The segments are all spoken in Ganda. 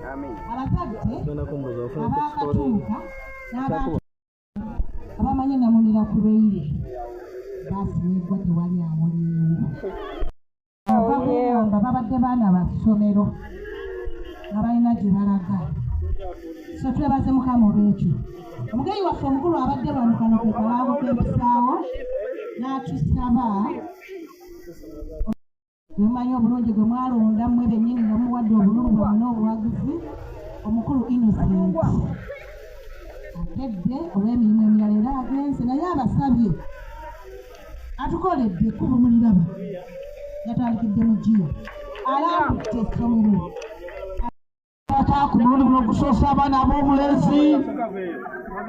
abazadde abakatuuka n'abantu abamanye namulira ku lweire baasinyibwa tewali amuliwo abagamba babadde baana ba ssomero nga balina gye balaga so twebaze mukama olwekyo omugenyi waffe omukulu abadde lwamukano ke kalaamu k'ebisaawo n'atusaba mumanyi obulungi gwe mwalonda mmwe bennyini nga muwadde obululu bwammwe n'obuwagizi omukulu Innocent akedde olw'emirimu emirala era agenze naye abasabye atukoledde ekkubo muliraba yatandikidde mu giyo alambudde essomero ku mulundi guno okusoosa abaana ab'obulenzi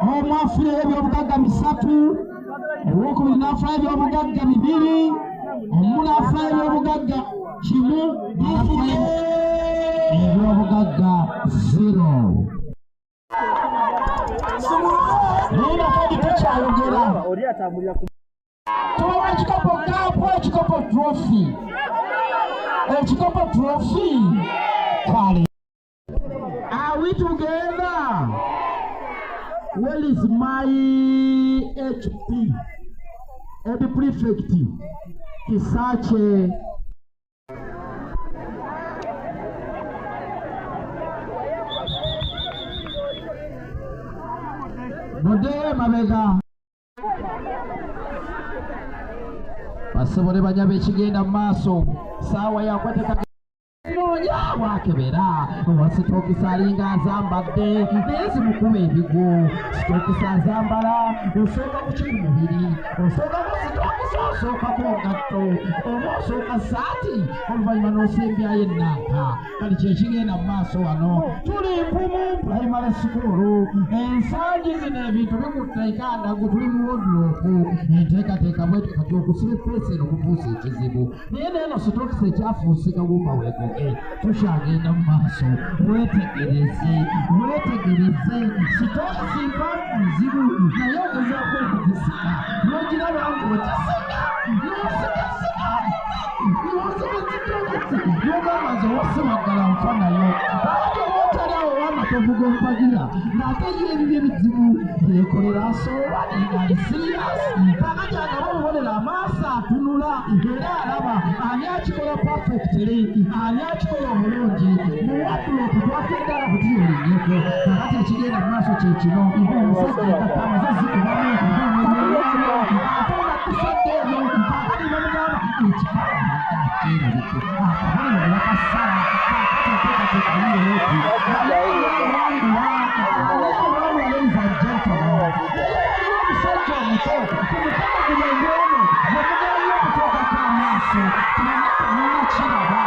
omwafiire ebyobugagga 3 owokubiri n'afuna ebyobugagga 2 omu n'afuna ebyobugagga 1 ebyobugagga 0 nina kadi tukyayogera tubawa ekikopo kaapo ekikopo trophy kale are we together? Where is my HP? Head prefect Kisache Bode mabega basobole banyabe ekigenda mu maaso saawa yakwateka nonya wakebera wasitokisa alinga azambadde naye zimukuba ebigo sitokisa azambala osooka ku kimubiri osooka ku sitokisa osookako ngatto oba osooka saati oluvannyuma n'osembyayo ennanga kali kyekigenda mu maaso wano tuli mpumu primary school ensangi zino ebintu bikuteeka ndago tuli mu woduloopu enteekateeka bwetu kati okusiba epeesa eno okufuusa ekizibu naye neeno sitokisa ekyafuuse gawumba weegoge tukyagenda mu maaso wetegereze sitokisi mpamvu nzibu naye ogezaako okugisika n'ogiraba ng'ogisika n'ogamba nze wasibaggala nfa nayo ate obaotali awo wamatovu g'ompagira ng'ate ye ebibyo ebizibu beekolera asooba ngali siriyasi kakati agaba obubonera amaaso atunula era alaba ani akikola perfectly ani akikola omulungi muwadulopu twakeddala kutiyolinyeko kakati ekigenda mu maaso kye kino omusajja akatamaze zikubamu ate nakusadde eyo kakati bamugamba ekikaaakirabike akabuli nebakasala kakati oteekateekaliyooti omusajja omuto kumukama gulengono yamugambye okuteekako amaaso munakiraba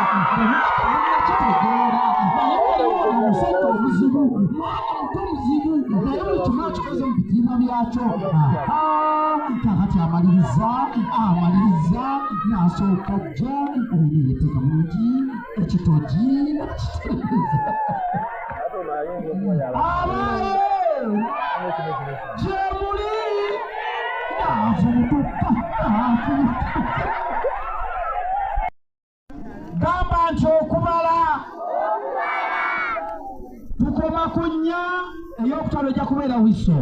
munakitegeera naye waliwo omusajja omuzibu mwana muto muzibu naye buli kimu akikoze mu bitimba byakyo kakati amaliriza n'asooka jja yeteeka bulungi ekitogi abaye gyemuli afubutuka gamba nti okubala tukoma ku 4 ey'okutalo ejja kubeera wiso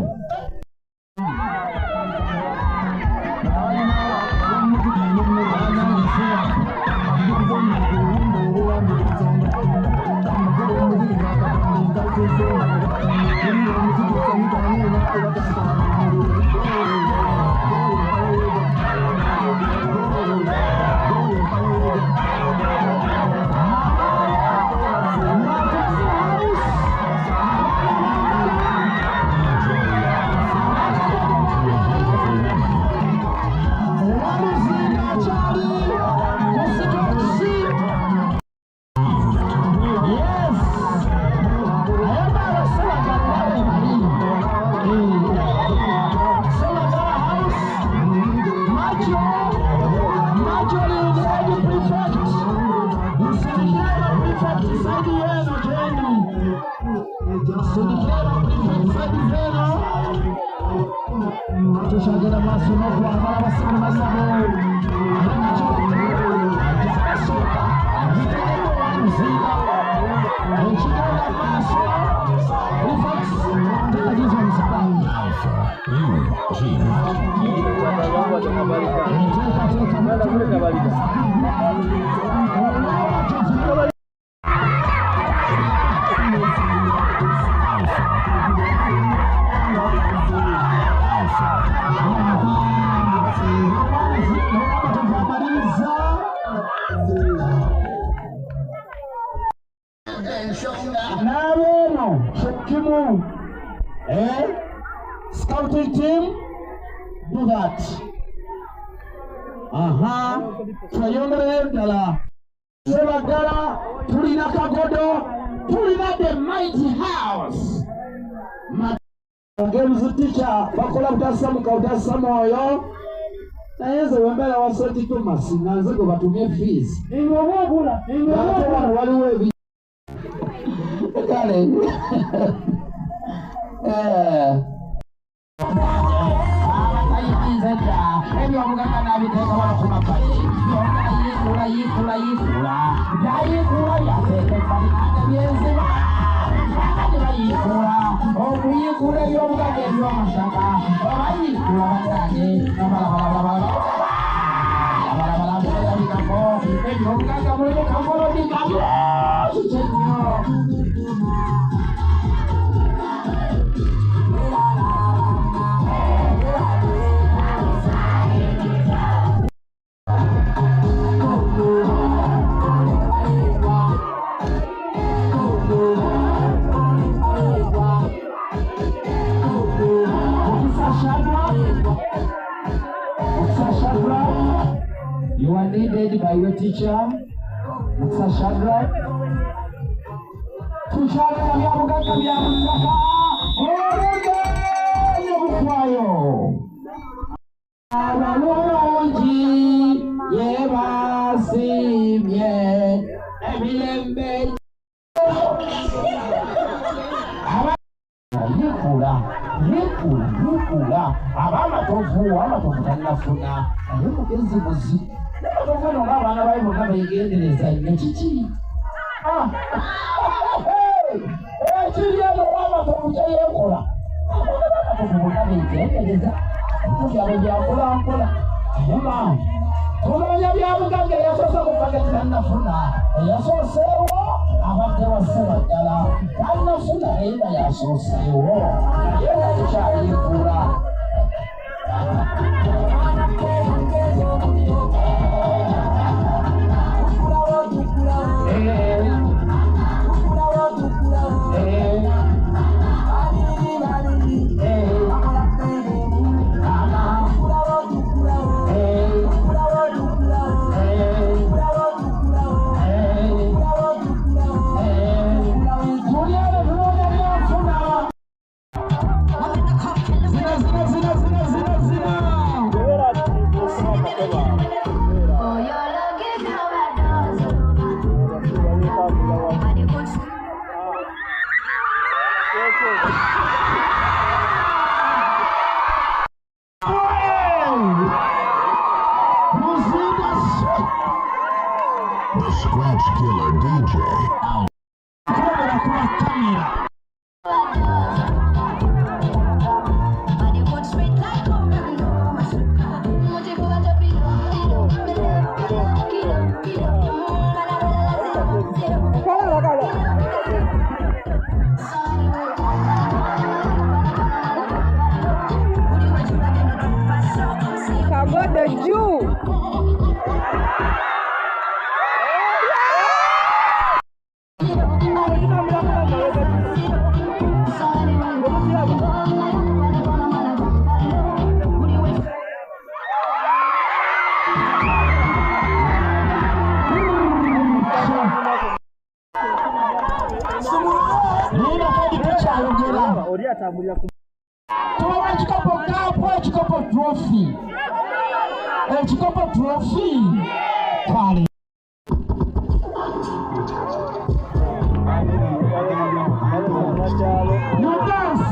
tushagera maaso n'okwambala abasawo basabo ekigenda maaso Scouting team, do that. Trayongere dala. Sebagala, Pulina Kagodo, Pulina the mighty house. Games teacher, Bakola Dasamu Kaudasamoyo. Naeza wembele wasoti kumasi, nanze go batumie fees. Ingobula, waliwe kale. You are needed by your teacher, Mr. Shadrach. Tushara ya muganga ya mutaka. Orege yobukwayo. Abalonji yebasimye ebilembe. Yekula abamatovu tanafuna ayomugezi muzi n'abatovu n'abaana bayibo bayigendereza nekiki ekiriano wamatovu kyeyekola abamatovu bayigendereza byabo byakola ayoma tuloonya byabuganga eyasoose kupageti tanafuna eyasooseewo abadde waseba ddala tanafuna eyina yasooseewo yena tukyayekula The Scratch Killer DJ. Chikopo trophy. Quality. You dance.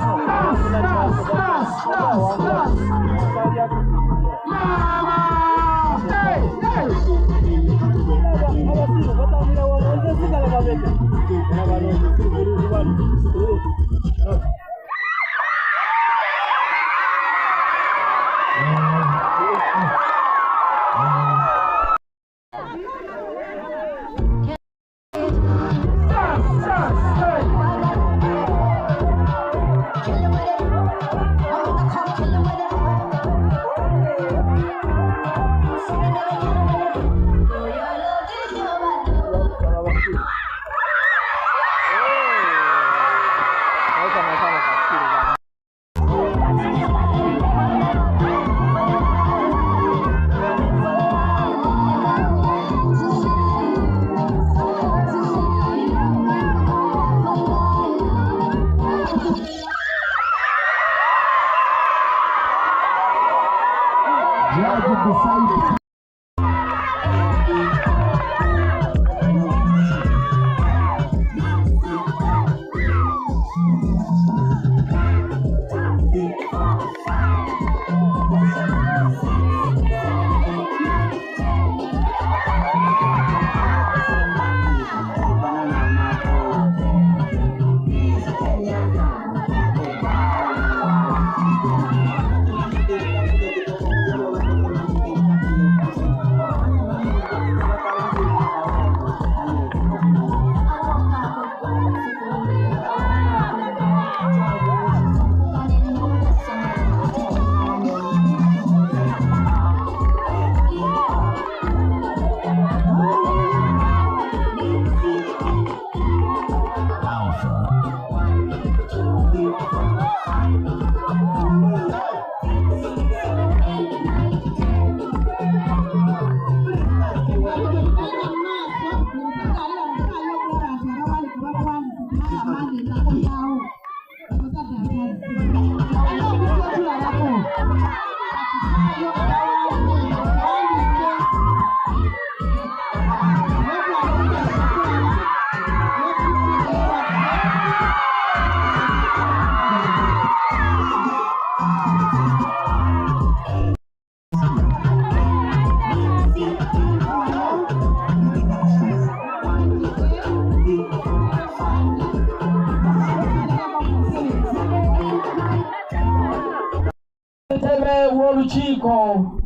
Chico,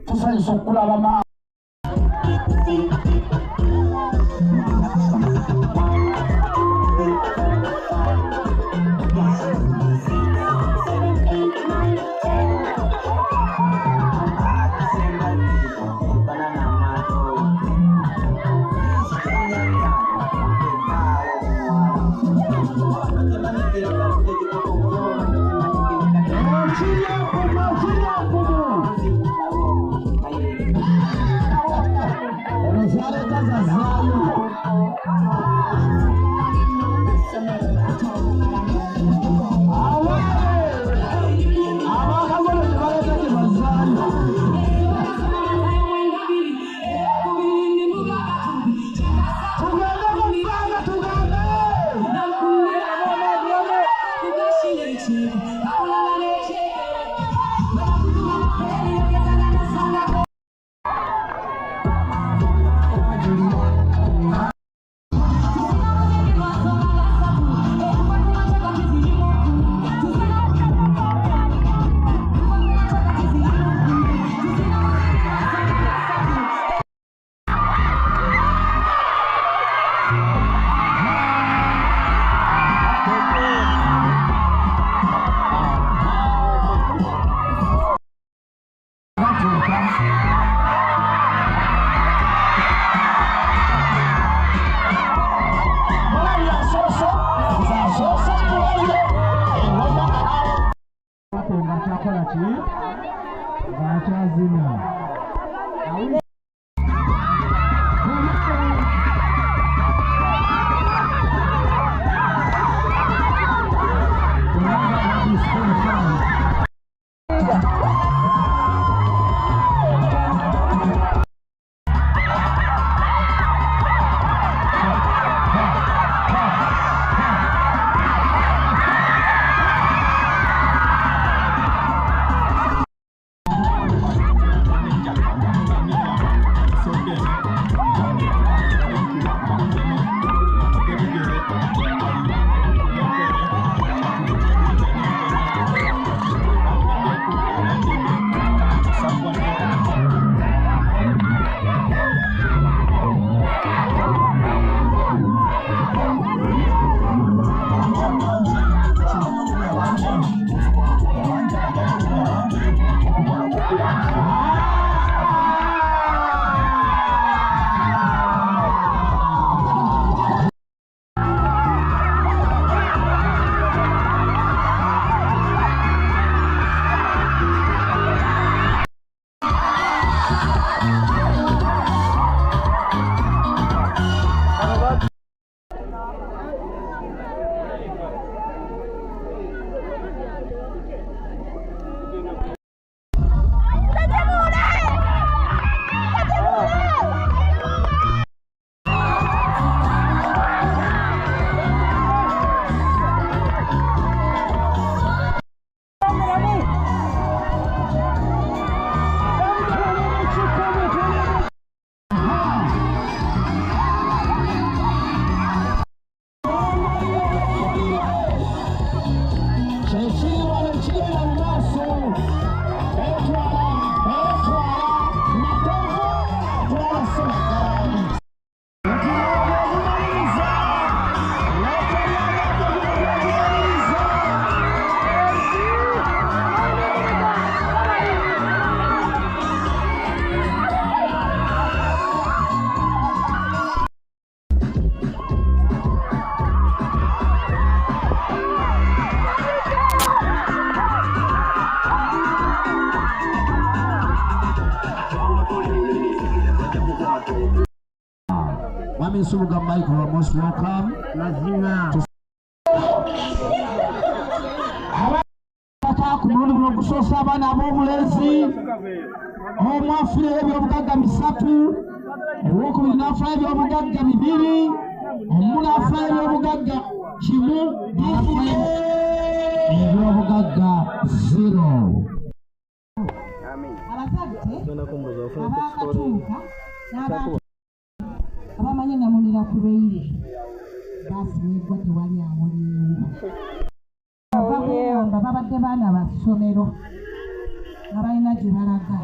tu sai socculava ma Mwami Suluga Michael, you are most welcome. Ku mulundi guno okusoosa abaana ab'obulenzi omu afiire ebyobugagga 3, owokubiri n'afaayo ebyobugagga 2, omu n'afaayo ebyobugagga 1, ebyobugagga 0. abazadde abakatuuka n'abantu abamanyi namunira ku lweire baasimeddwa tewali amuliwo bagamba babadde baana ba ssomero nga balina gye balaga,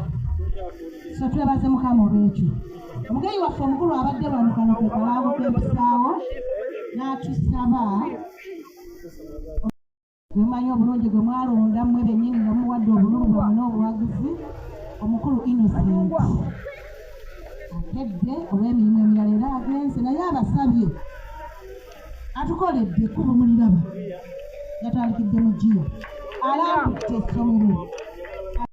so twebaze mukama olwekyo. Omugenyi waffe omukulu abadde wano kano ke kalaabu k'ebisaawo n'atusaba mumanyi obulungi gwe mwalonda mmwe bennyini nga muwadde obululu bwammwe n'obuwagizi, omukulu Innocent akedde olw'emirimu emirala era agenze naye abasabye atukoledde ekkubo muliraba yatandikidde mu Gio alambudde essomero